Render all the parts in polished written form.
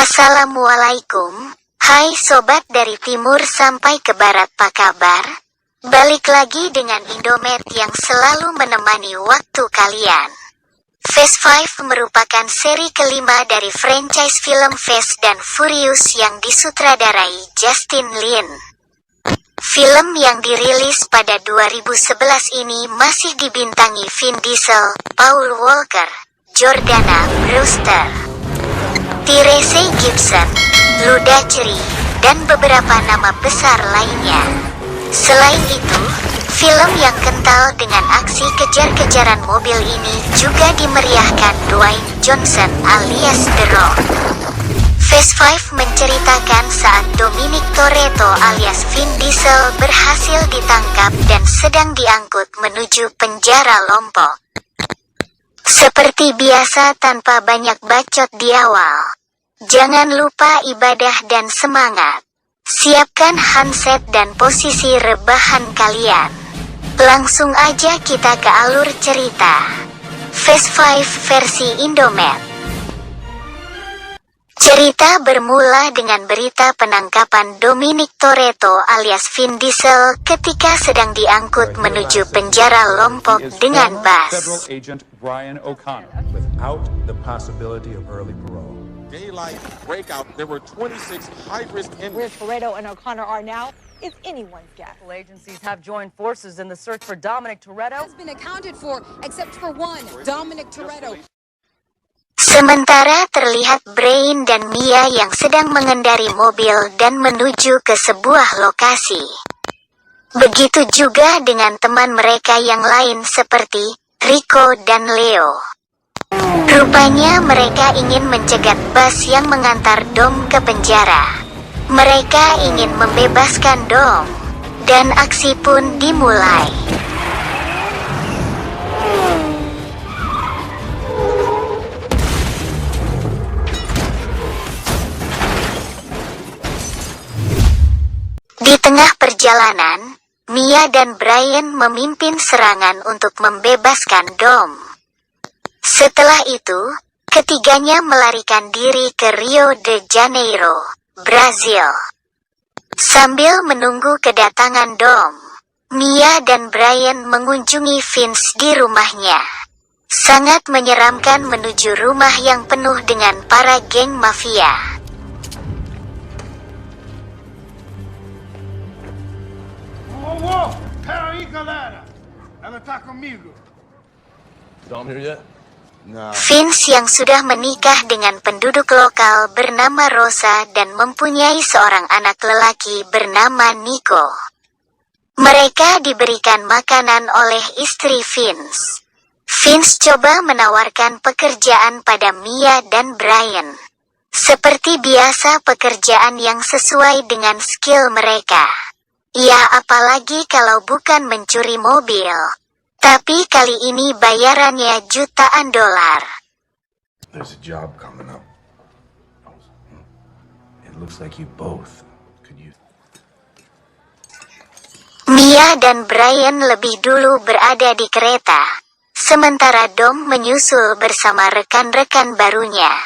Assalamualaikum, hai sobat dari timur sampai ke barat, apa kabar? Balik lagi dengan Indomaret yang selalu menemani waktu kalian. Fast Five merupakan seri kelima dari franchise film Fast dan Furious yang disutradarai Justin Lin. Film yang dirilis pada 2011 ini masih dibintangi Vin Diesel, Paul Walker, Jordana Brewster, Tyrese Gibson, Luda Cheri, dan beberapa nama besar lainnya. Selain itu, film yang kental dengan aksi kejar-kejaran mobil ini juga dimeriahkan Dwayne Johnson alias The Rock. Fast Five menceritakan saat Dominic Toretto alias Vin Diesel berhasil ditangkap dan sedang diangkut menuju penjara Lombok. Seperti biasa tanpa banyak bacot di awal, jangan lupa ibadah dan semangat. Siapkan handset dan posisi rebahan kalian. Langsung aja kita ke alur cerita. Fast Five versi Indomaret. Cerita bermula dengan berita penangkapan Dominic Toretto alias Vin Diesel ketika sedang diangkut menuju penjara Lombok dengan bus. Federal Agent Brian O'Connor without the possibility of early parole. Daylight breakout. There were 26 high-risk inmates. Where Toretto and O'Connor are now is anyone's guess. Agencies have joined forces in the search for Dominic Toretto. Has been accounted for except for one, Dominic Toretto. Sementara terlihat Brian dan Mia yang sedang mengendari mobil dan menuju ke sebuah lokasi. Begitu juga dengan teman mereka yang lain seperti Rico dan Leo. Rupanya mereka ingin mencegat bus yang mengantar Dom ke penjara. Mereka ingin membebaskan Dom, dan aksi pun dimulai. Di tengah perjalanan, Mia dan Brian memimpin serangan untuk membebaskan Dom. Setelah itu, ketiganya melarikan diri ke Rio de Janeiro, Brazil. Sambil menunggu kedatangan Dom, Mia dan Brian mengunjungi Vince di rumahnya. Sangat menyeramkan menuju rumah yang penuh dengan para geng mafia. Whoa, pero ahí, galera. Ela tá comigo. Dom here yet? Vince yang sudah menikah dengan penduduk lokal bernama Rosa dan mempunyai seorang anak lelaki bernama Nico. Mereka diberikan makanan oleh istri Vince. Vince coba menawarkan pekerjaan pada Mia dan Brian. Seperti biasa pekerjaan yang sesuai dengan skill mereka. Ya apalagi kalau bukan mencuri mobil. Tapi kali ini bayarannya jutaan dolar. There's a job coming up. It looks like you both could use. Mia dan Brian lebih dulu berada di kereta, sementara Dom menyusul bersama rekan-rekan barunya.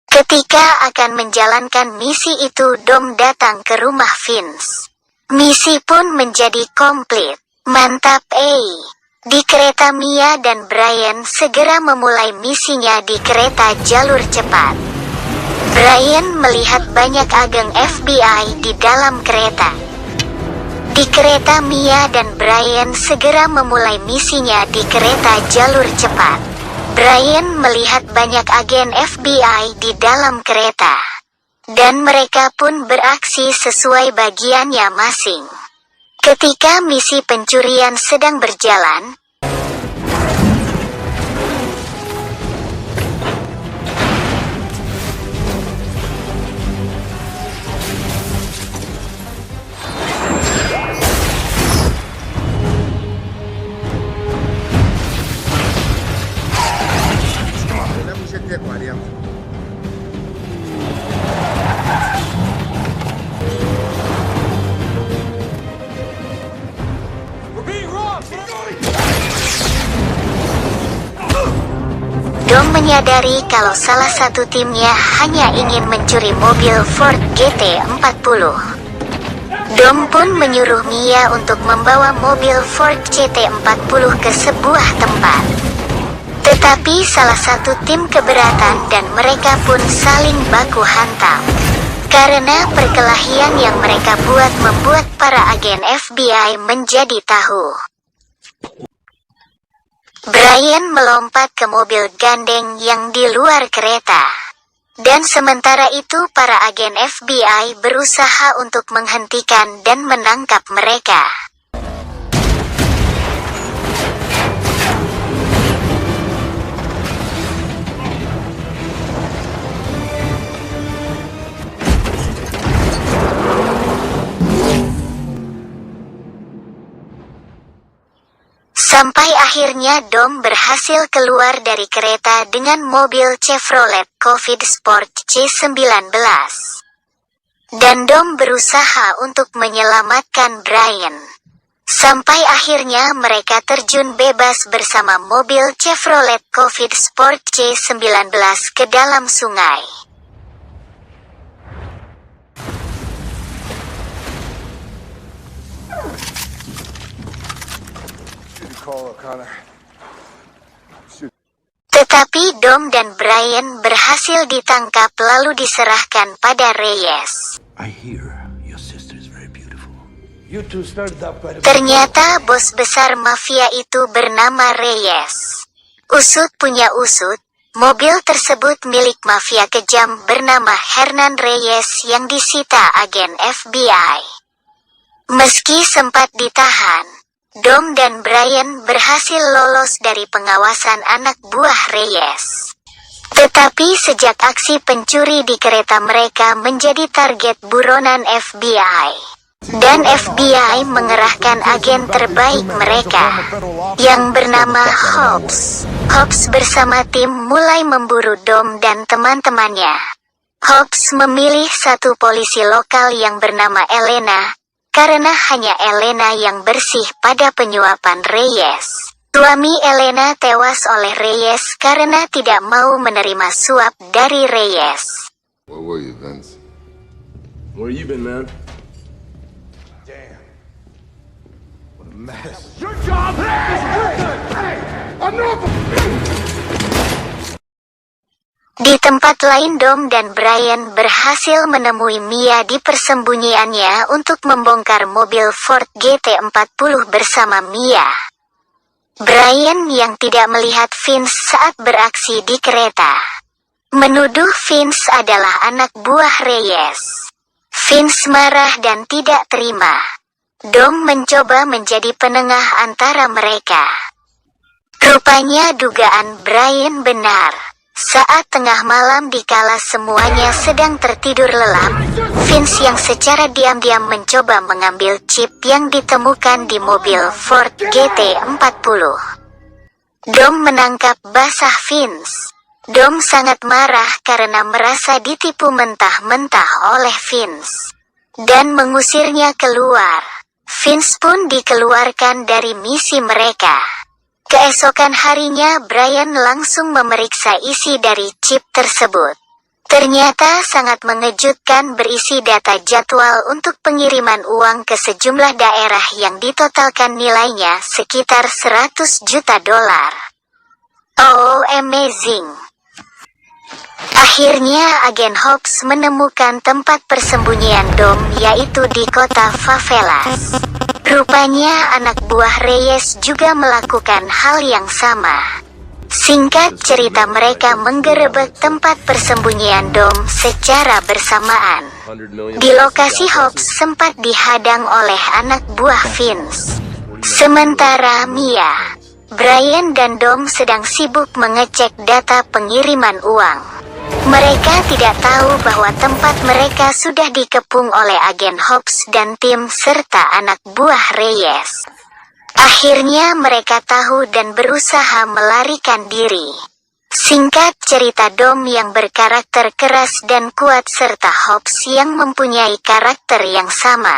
Ketika akan menjalankan misi itu, Dom datang ke rumah Vince. Misi pun menjadi komplit. Mantap, Di kereta Mia dan Brian segera memulai misinya di kereta jalur cepat. Brian melihat banyak agen FBI di dalam kereta. Di kereta Mia dan Brian segera memulai misinya di kereta jalur cepat. Brian melihat banyak agen FBI di dalam kereta. Dan mereka pun beraksi sesuai bagiannya masing. Ketika misi pencurian sedang berjalan, We're being robbed! Keep going! menyadari kalau salah satu timnya hanya ingin mencuri mobil Ford GT40. Dom pun menyuruh Mia untuk membawa mobil Ford GT40 ke sebuah tempat. Tetapi salah satu tim keberatan dan mereka pun saling baku hantam. Karena perkelahian yang mereka buat membuat para agen FBI menjadi tahu. Brian melompat ke mobil gandeng yang di luar kereta. Dan sementara itu para agen FBI berusaha untuk menghentikan dan menangkap mereka. Sampai akhirnya Dom berhasil keluar dari kereta dengan mobil Chevrolet Covid Sport C19. Dan Dom berusaha untuk menyelamatkan Brian. Sampai akhirnya mereka terjun bebas bersama mobil Chevrolet Covid Sport C19 ke dalam sungai. Tetapi Dom dan Brian berhasil ditangkap lalu diserahkan pada Reyes. I hear your sister is very beautiful. You two started that quite a bit. Ternyata bos besar mafia itu bernama Reyes. Usut punya usut, mobil tersebut milik mafia kejam bernama Hernan Reyes yang disita agen FBI. Meski sempat ditahan, Dom dan Brian berhasil lolos dari pengawasan anak buah Reyes. Tetapi sejak aksi pencuri di kereta mereka menjadi target buronan FBI. Dan FBI mengerahkan agen terbaik mereka, yang bernama Hobbs. Hobbs bersama tim mulai memburu Dom dan teman-temannya. Hobbs memilih satu polisi lokal yang bernama Elena, karena hanya Elena yang bersih pada penyuapan Reyes. Suami Elena tewas oleh Reyes karena tidak mau menerima suap dari Reyes. Where were you, Vince? Where you been, man? Damn. What a mess. Your job is good. Hey, enough. Di tempat lain Dom dan Brian berhasil menemui Mia di persembunyiannya untuk membongkar mobil Ford GT40 bersama Mia. Brian yang tidak melihat Vince saat beraksi di kereta, menuduh Vince adalah anak buah Reyes. Vince marah dan tidak terima. Dom mencoba menjadi penengah antara mereka. Rupanya dugaan Brian benar. Saat tengah malam dikala semuanya sedang tertidur lelap, Vince yang secara diam-diam mencoba mengambil chip yang ditemukan di mobil Ford GT40. Dom menangkap basah Vince. Dom sangat marah karena merasa ditipu mentah-mentah oleh Vince dan mengusirnya keluar. Vince pun dikeluarkan dari misi mereka. Keesokan harinya Brian langsung memeriksa isi dari chip tersebut. Ternyata sangat mengejutkan, berisi data jadwal untuk pengiriman uang ke sejumlah daerah yang ditotalkan nilainya sekitar $100 juta. Oh, amazing. Akhirnya agen Hobbs menemukan tempat persembunyian Dom, yaitu di kota Favelas. Rupanya anak buah Reyes juga melakukan hal yang sama. Singkat cerita, mereka menggerebek tempat persembunyian Dom secara bersamaan. Di lokasi Hobbs sempat dihadang oleh anak buah Vince. Sementara Mia, Brian dan Dom sedang sibuk mengecek data pengiriman uang. Mereka tidak tahu bahwa tempat mereka sudah dikepung oleh agen Hobbs dan tim serta anak buah Reyes. Akhirnya mereka tahu dan berusaha melarikan diri. Singkat cerita, Dom yang berkarakter keras dan kuat serta Hobbs yang mempunyai karakter yang sama.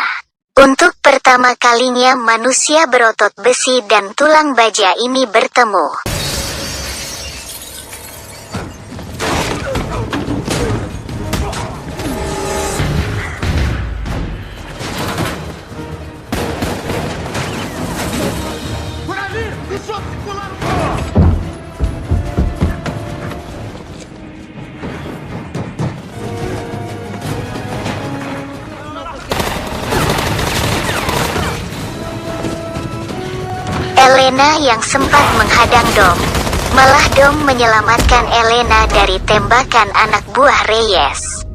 Untuk pertama kalinya manusia berotot besi dan tulang baja ini bertemu. Elena yang sempat menghadang Dom. Malah Dom menyelamatkan Elena dari tembakan anak buah Reyes.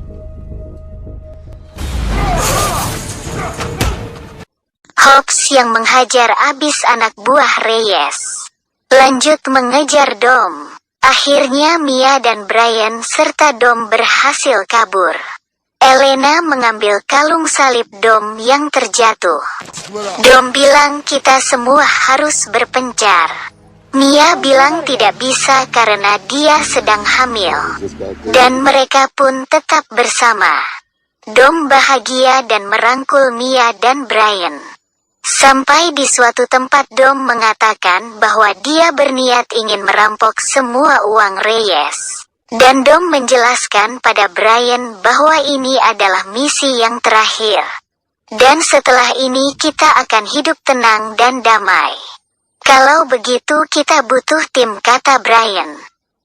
Hobbs yang menghajar abis anak buah Reyes lanjut mengejar Dom. Akhirnya Mia dan Brian serta Dom berhasil kabur. Elena mengambil kalung salib Dom yang terjatuh. Dom bilang kita semua harus berpencar. Mia bilang tidak bisa karena dia sedang hamil. Dan mereka pun tetap bersama. Dom bahagia dan merangkul Mia dan Brian. Sampai di suatu tempat Dom mengatakan bahwa dia berniat ingin merampok semua uang Reyes. Dan Dom menjelaskan pada Brian bahwa ini adalah misi yang terakhir. Dan setelah ini kita akan hidup tenang dan damai. Kalau begitu kita butuh tim, kata Brian.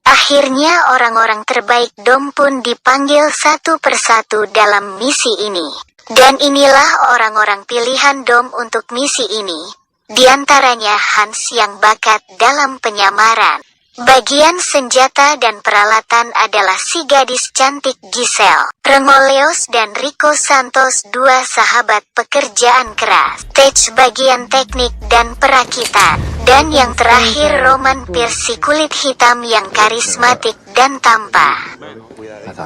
Akhirnya orang-orang terbaik Dom pun dipanggil satu persatu dalam misi ini. Dan inilah orang-orang pilihan Dom untuk misi ini. Di antaranya Hans yang bakat dalam penyamaran. Bagian senjata dan peralatan adalah si gadis cantik Giselle. Remoleos dan Rico Santos, dua sahabat pekerjaan keras. Tej bagian teknik dan perakitan. Dan yang terakhir Roman Pierce, si kulit hitam yang karismatik dan tampan.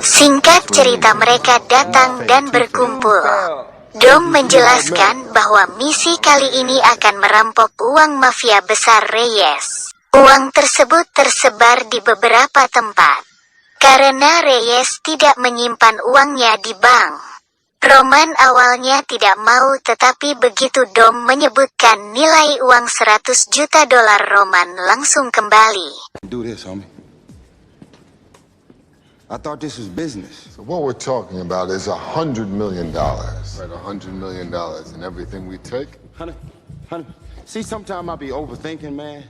Singkat cerita, mereka datang dan berkumpul. Dom menjelaskan bahwa misi kali ini akan merampok uang mafia besar Reyes. Uang tersebut tersebar di beberapa tempat. Karena Reyes tidak menyimpan uangnya di bank. Roman awalnya tidak mau, tetapi begitu Dom menyebutkan nilai uang $100 juta, Roman langsung kembali. Do this, homie. I thought this was business. So what we're talking about is $100 million. Right, $100 million in everything we take? Honey. See, sometimes I be overthinking, man.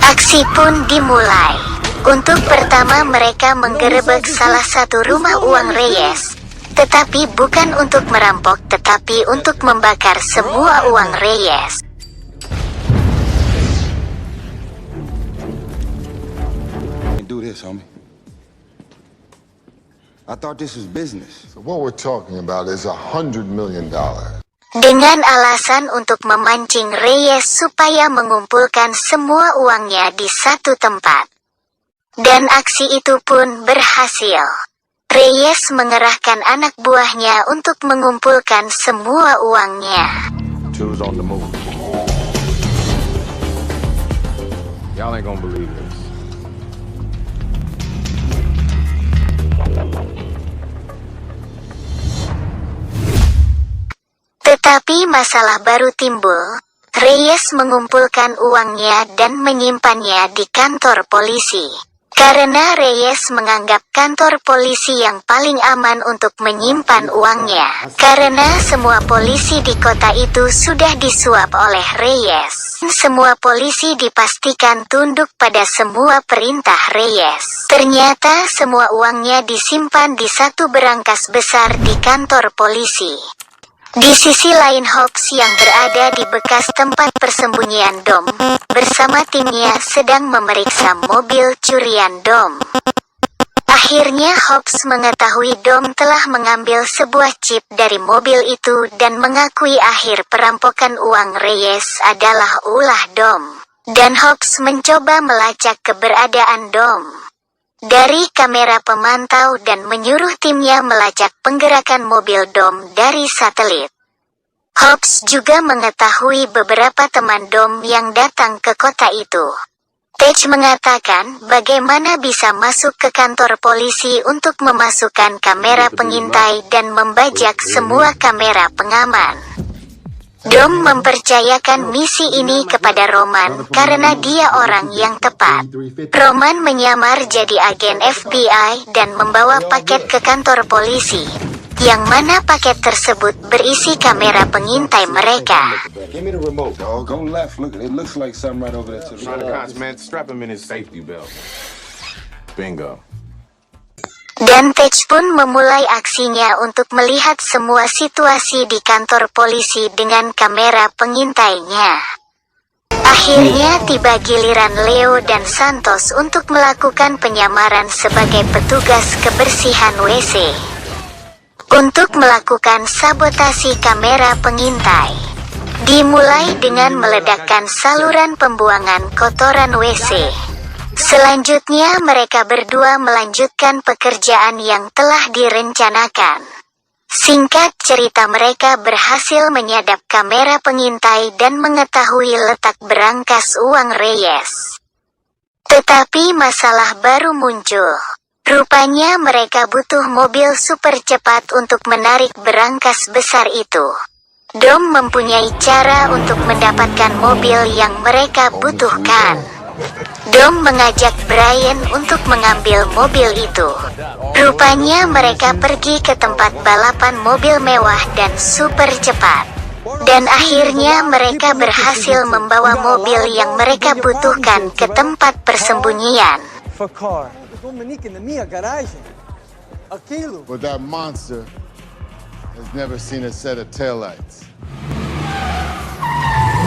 Aksi pun dimulai. Untuk pertama mereka menggerebek salah satu rumah uang Reyes. Tetapi bukan untuk merampok, tetapi untuk membakar semua uang Reyes. Do this, homie. I thought this was business. So what we're talking about is $100 million. Dengan alasan untuk memancing Reyes supaya mengumpulkan semua uangnya di satu tempat. Dan aksi itu pun berhasil. Reyes mengerahkan anak buahnya untuk mengumpulkan semua uangnya. Two's on the move. Y'all ain't gonna believe this. Tetapi masalah baru timbul. Reyes mengumpulkan uangnya dan menyimpannya di kantor polisi. Karena Reyes menganggap kantor polisi yang paling aman untuk menyimpan uangnya. Karena semua polisi di kota itu sudah disuap oleh Reyes. Semua polisi dipastikan tunduk pada semua perintah Reyes. Ternyata semua uangnya disimpan di satu berangkas besar di kantor polisi. Di sisi lain, Hobbs yang berada di bekas tempat persembunyian Dom bersama timnya sedang memeriksa mobil curian Dom. Akhirnya Hobbs mengetahui Dom telah mengambil sebuah chip dari mobil itu dan mengakui akhir perampokan uang Reyes adalah ulah Dom. Dan Hobbs mencoba melacak keberadaan Dom dari kamera pemantau dan menyuruh timnya melacak penggerakan mobil Dom dari satelit. Hobbs juga mengetahui beberapa teman Dom yang datang ke kota itu. Tej mengatakan bagaimana bisa masuk ke kantor polisi untuk memasukkan kamera pengintai dan membajak semua kamera pengaman. Dom mempercayakan misi ini kepada Roman karena dia orang yang tepat. Roman menyamar jadi agen FBI dan membawa paket ke kantor polisi, yang mana paket tersebut berisi kamera pengintai mereka. Give me the remote, dog. Go left. Look, it looks like something right over there to the right. Man, strap him in his safety belt. Bingo. Dan Tej pun memulai aksinya untuk melihat semua situasi di kantor polisi dengan kamera pengintainya. Akhirnya tiba giliran Leo dan Santos untuk melakukan penyamaran sebagai petugas kebersihan WC. Untuk melakukan sabotasi kamera pengintai, dimulai dengan meledakkan saluran pembuangan kotoran WC. Selanjutnya mereka berdua melanjutkan pekerjaan yang telah direncanakan. Singkat cerita, mereka berhasil menyadap kamera pengintai dan mengetahui letak berangkas uang Reyes. Tetapi masalah baru muncul. Rupanya mereka butuh mobil super cepat untuk menarik berangkas besar itu. Dom mempunyai cara untuk mendapatkan mobil yang mereka butuhkan. Dom mengajak Brian untuk mengambil mobil itu. Rupanya mereka pergi ke tempat balapan mobil mewah dan super cepat. Dan akhirnya mereka berhasil membawa mobil yang mereka butuhkan ke tempat persembunyian. But that monster has never seen a set of taillights.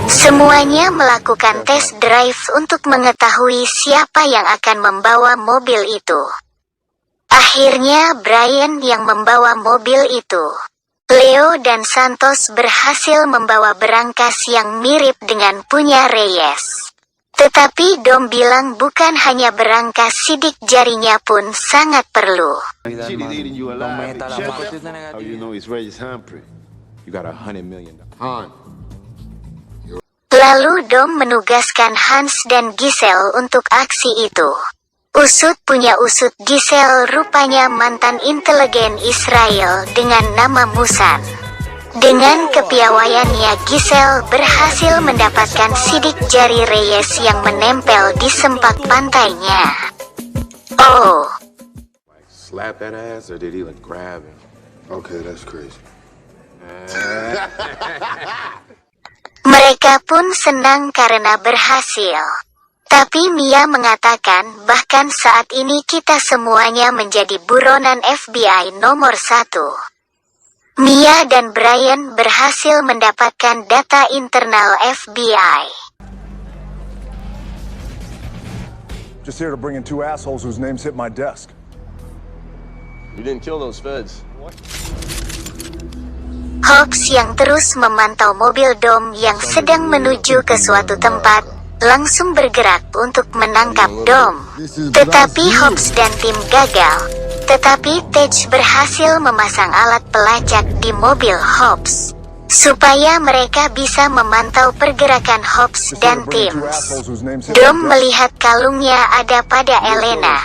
Semuanya melakukan tes drive untuk mengetahui siapa yang akan membawa mobil itu. Akhirnya Brian yang membawa mobil itu. Leo dan Santos berhasil membawa berangkas yang mirip dengan punya Reyes. Tetapi Dom bilang bukan hanya berangkas, sidik jarinya pun sangat perlu. How you know he's Reyes Humphrey? You got $100 million. Lalu Dom menugaskan Hans dan Giselle untuk aksi itu. Usut punya usut Giselle rupanya mantan inteligen Israel dengan nama Musan. Dengan kepiawaiannya, Giselle berhasil mendapatkan sidik jari Reyes yang menempel di sempak pantainya. Oh. Slap that ass, or did he like grab him? Okay, that's crazy. Mereka pun senang karena berhasil. Tapi Mia mengatakan bahkan saat ini kita semuanya menjadi buronan FBI nomor 1. Mia dan Brian berhasil mendapatkan data internal FBI. Just here to bring in 2 assholes whose names hit my desk. You didn't kill those feds. Hobbs yang terus memantau mobil Dom yang sedang menuju ke suatu tempat, langsung bergerak untuk menangkap Dom. Tetapi Hobbs dan tim gagal. Tetapi Tej berhasil memasang alat pelacak di mobil Hobbs, supaya mereka bisa memantau pergerakan Hobbs dan tim. Dom melihat kalungnya ada pada Elena.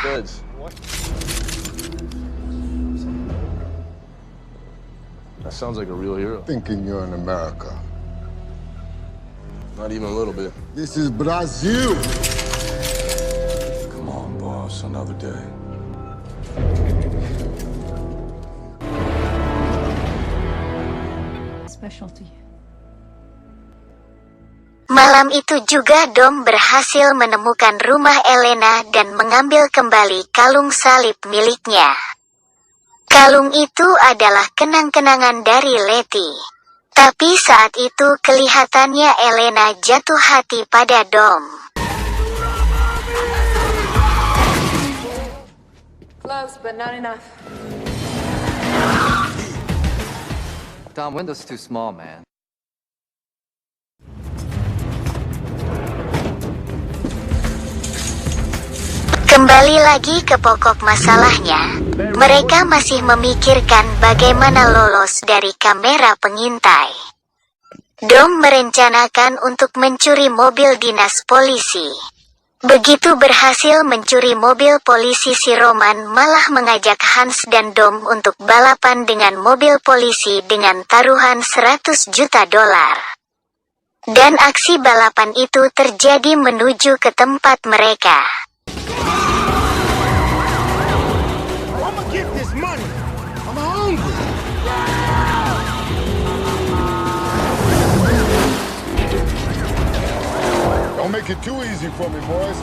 That sounds like a real hero. Thinking you're in America. Not even a little bit. This is Brazil. Come on, boss, another day. Special to you. Malam itu juga Dom berhasil menemukan rumah Elena dan mengambil kembali kalung salib miliknya. Kalung itu adalah kenang-kenangan dari Letty. Tapi saat itu kelihatannya Elena jatuh hati pada Dom. Close, but not enough. Dom, window's too small, man. Kembali lagi ke pokok masalahnya, mereka masih memikirkan bagaimana lolos dari kamera pengintai. Dom merencanakan untuk mencuri mobil dinas polisi. Begitu berhasil mencuri mobil polisi, si Roman malah mengajak Hans dan Dom untuk balapan dengan mobil polisi dengan taruhan $100 juta. Dan aksi balapan itu terjadi menuju ke tempat mereka. Don't make it too easy for me, boys.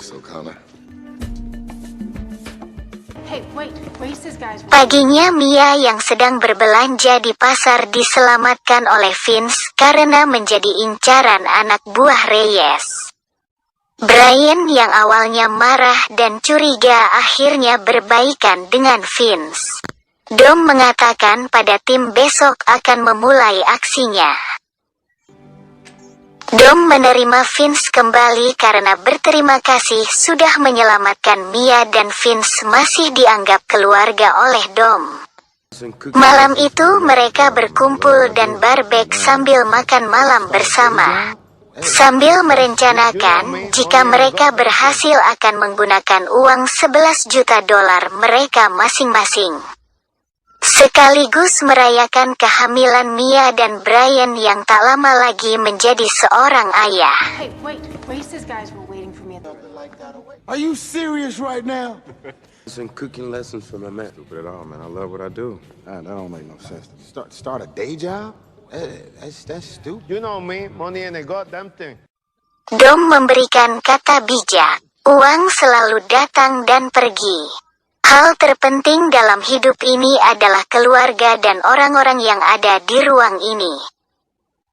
this, O'Connor. Hey, wait. Races, guys. Paginya Mia yang sedang berbelanja di pasar diselamatkan oleh Vince karena menjadi incaran anak buah Reyes. Brian yang awalnya marah dan curiga akhirnya berbaikan dengan Vince. Dom mengatakan pada tim besok akan memulai aksinya. Dom menerima Vince kembali karena berterima kasih sudah menyelamatkan Mia dan Vince masih dianggap keluarga oleh Dom. Malam itu mereka berkumpul dan barbek sambil makan malam bersama. Sambil merencanakan jika mereka berhasil akan menggunakan uang $11 juta mereka masing-masing. Sekaligus merayakan kehamilan Mia dan Brian yang tak lama lagi menjadi seorang ayah. Hey, wait. Races, guys were waiting for me. Are you serious right now? Some cooking lessons for my man. Stupid at all, man. I love what I do. That don't make no sense. Start a day job? That's stupid. You know me, money ain't a goddamn thing. Dom memberikan kata bijak. Uang selalu datang dan pergi. Hal terpenting dalam hidup ini adalah keluarga dan orang-orang yang ada di ruang ini.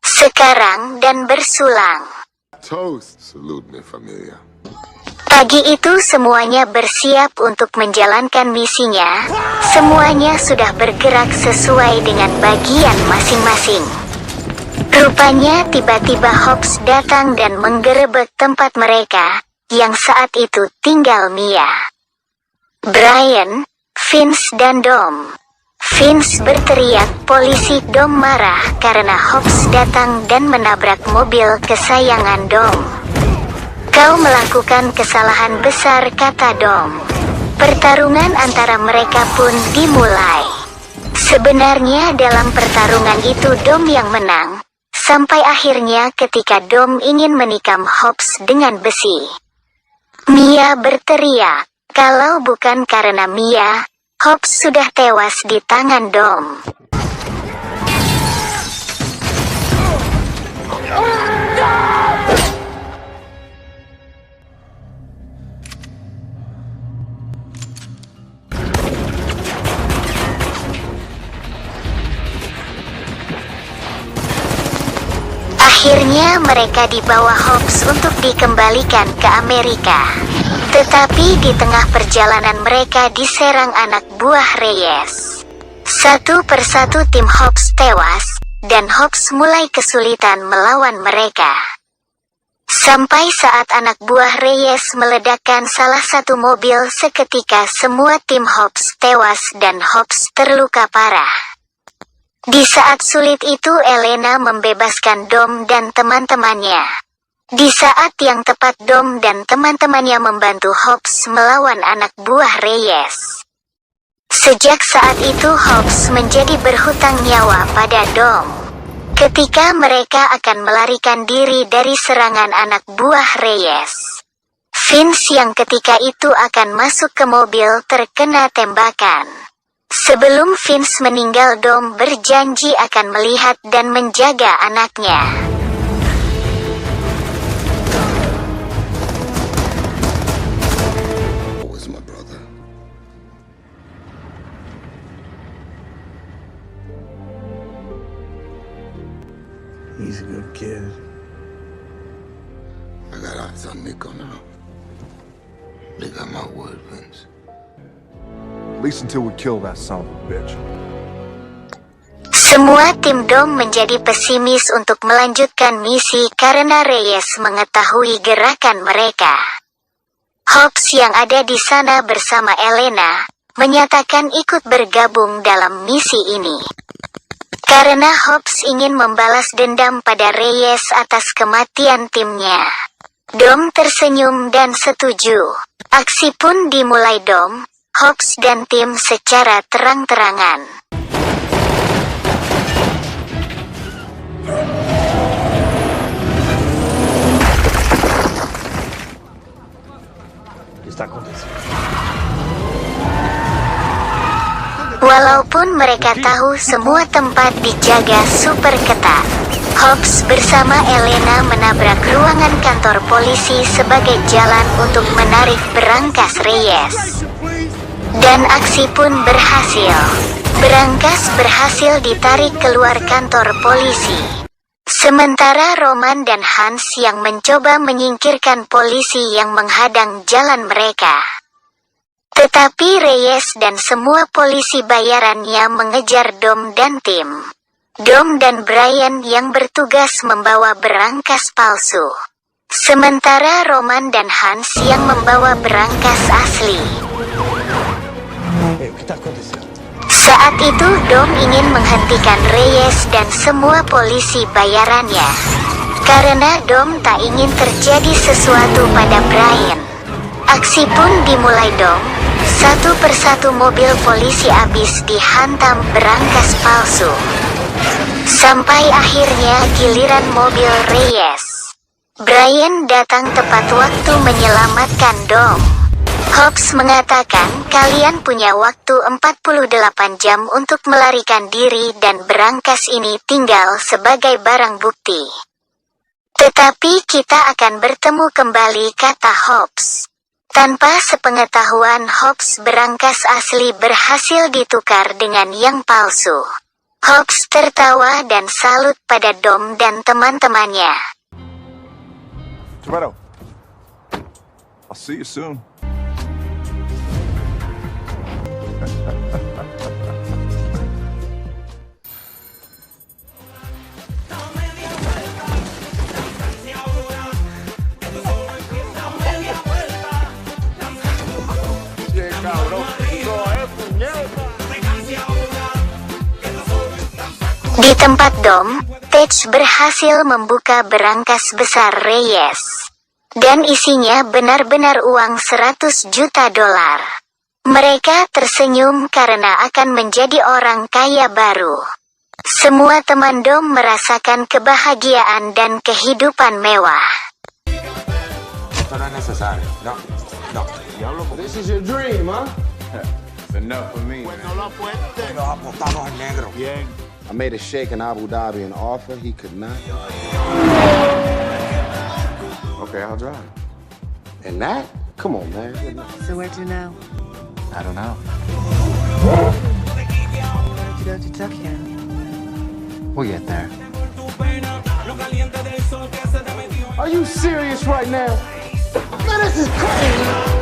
Sekarang dan bersulang. Toast. Salute me, familia. Pagi itu semuanya bersiap untuk menjalankan misinya. Semuanya sudah bergerak sesuai dengan bagian masing-masing. Rupanya tiba-tiba Hobbs datang dan menggerebek tempat mereka, yang saat itu tinggal Mia, Brian, Vince dan Dom. Vince berteriak polisi. Dom marah karena Hobbs datang dan menabrak mobil kesayangan Dom. Kau melakukan kesalahan besar, kata Dom. Pertarungan antara mereka pun dimulai. Sebenarnya dalam pertarungan itu Dom yang menang, sampai akhirnya ketika Dom ingin menikam Hobbs dengan besi. Mia berteriak, kalau bukan karena Mia, Hobbs sudah tewas di tangan Dom. Akhirnya mereka dibawa Hobbs untuk dikembalikan ke Amerika. Tetapi di tengah perjalanan mereka diserang anak buah Reyes. Satu persatu tim Hobbs tewas, dan Hobbs mulai kesulitan melawan mereka. Sampai saat anak buah Reyes meledakkan salah satu mobil, seketika semua tim Hobbs tewas dan Hobbs terluka parah. Di saat sulit itu Elena membebaskan Dom dan teman-temannya. Di saat yang tepat Dom dan teman-temannya membantu Hobbs melawan anak buah Reyes. Sejak saat itu Hobbs menjadi berhutang nyawa pada Dom. Ketika mereka akan melarikan diri dari serangan anak buah Reyes, Vince yang ketika itu akan masuk ke mobil terkena tembakan. Sebelum Vince meninggal, Dom berjanji akan melihat dan menjaga anaknya. Where's my brother? He's a good kid. I got eyes on Nico now. They got my word, Vince. At least until we kill that son of a bitch. Semua tim Dom menjadi pesimis untuk melanjutkan misi karena Reyes mengetahui gerakan mereka. Hobbs yang ada di sana bersama Elena menyatakan ikut bergabung dalam misi ini. Karena Hobbs ingin membalas dendam pada Reyes atas kematian timnya. Dom tersenyum dan setuju. Aksi pun dimulai. Dom, Hobbs dan tim secara terang-terangan. ¿Qué está aconteciendo? Walaupun mereka tahu semua tempat dijaga super ketat, Hobbs bersama Elena menabrak ruangan kantor polisi sebagai jalan untuk menarik berangkas Reyes. Dan aksi pun berhasil. Berangkas berhasil ditarik keluar kantor polisi. Sementara Roman dan Hans yang mencoba menyingkirkan polisi yang menghadang jalan mereka. Tetapi Reyes dan semua polisi bayarannya mengejar Dom dan tim. Dom dan Brian yang bertugas membawa berangkas palsu. Sementara Roman dan Hans yang membawa berangkas asli. Saat itu Dom ingin menghentikan Reyes dan semua polisi bayarannya. Karena Dom tak ingin terjadi sesuatu pada Brian. Aksi pun dimulai Dom. Satu persatu mobil polisi habis dihantam berangkas palsu. Sampai akhirnya giliran mobil Reyes. Brian datang tepat waktu menyelamatkan Dom. Hobbs mengatakan kalian punya waktu 48 jam untuk melarikan diri dan berangkas ini tinggal sebagai barang bukti. Tetapi kita akan bertemu kembali, kata Hobbs. Tanpa sepengetahuan Hobbs, berangkas asli berhasil ditukar dengan yang palsu. Hobbs tertawa dan salut pada Dom dan teman-temannya. Toretto, I'll see you soon. Di tempat Dom, Tej berhasil membuka berangkas besar Reyes. Dan isinya benar-benar uang 100 juta dolar. Mereka tersenyum karena akan menjadi orang kaya baru. Semua teman Dom merasakan kebahagiaan dan kehidupan mewah. This is your dream, huh? It's enough for me. I made a sheikh in Abu Dhabi an offer he could not. Okay, I'll drive. And that? Come on, man. So where to now? I don't know. Where did you go to Tokyo? We'll get there. Are you serious right now? Man, this is crazy.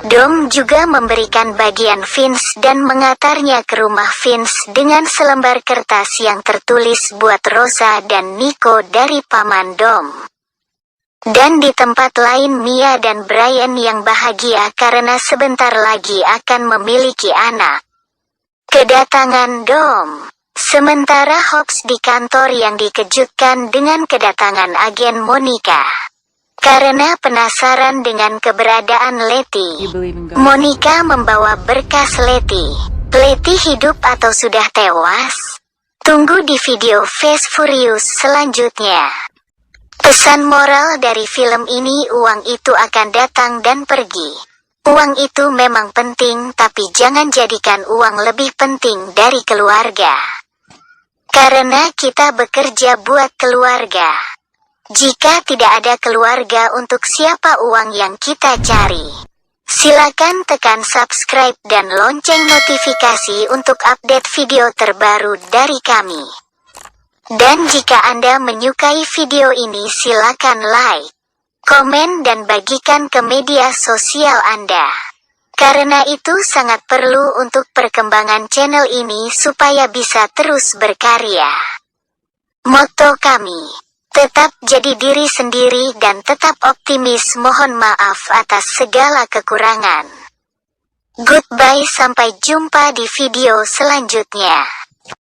Dom juga memberikan bagian Vince dan mengantarnya ke rumah Vince dengan selembar kertas yang tertulis buat Rosa dan Nico dari paman Dom. Dan di tempat lain Mia dan Brian yang bahagia karena sebentar lagi akan memiliki anak. Kedatangan Dom. Sementara Hobbs di kantor yang dikejutkan dengan kedatangan agen Monica. Karena penasaran dengan keberadaan Letty, Monica membawa berkas Letty. Letty hidup atau sudah tewas? Tunggu di video Fast Furious selanjutnya. Pesan moral dari film ini, uang itu akan datang dan pergi. Uang itu memang penting, tapi jangan jadikan uang lebih penting dari keluarga. Karena kita bekerja buat keluarga. Jika tidak ada keluarga, untuk siapa uang yang kita cari? Silakan tekan subscribe dan lonceng notifikasi untuk update video terbaru dari kami. Dan jika Anda menyukai video ini, silakan like, komen dan bagikan ke media sosial Anda. Karena itu sangat perlu untuk perkembangan channel ini supaya bisa terus berkarya. Motto kami: tetap jadi diri sendiri dan tetap optimis. Mohon maaf atas segala kekurangan. Goodbye, sampai jumpa di video selanjutnya.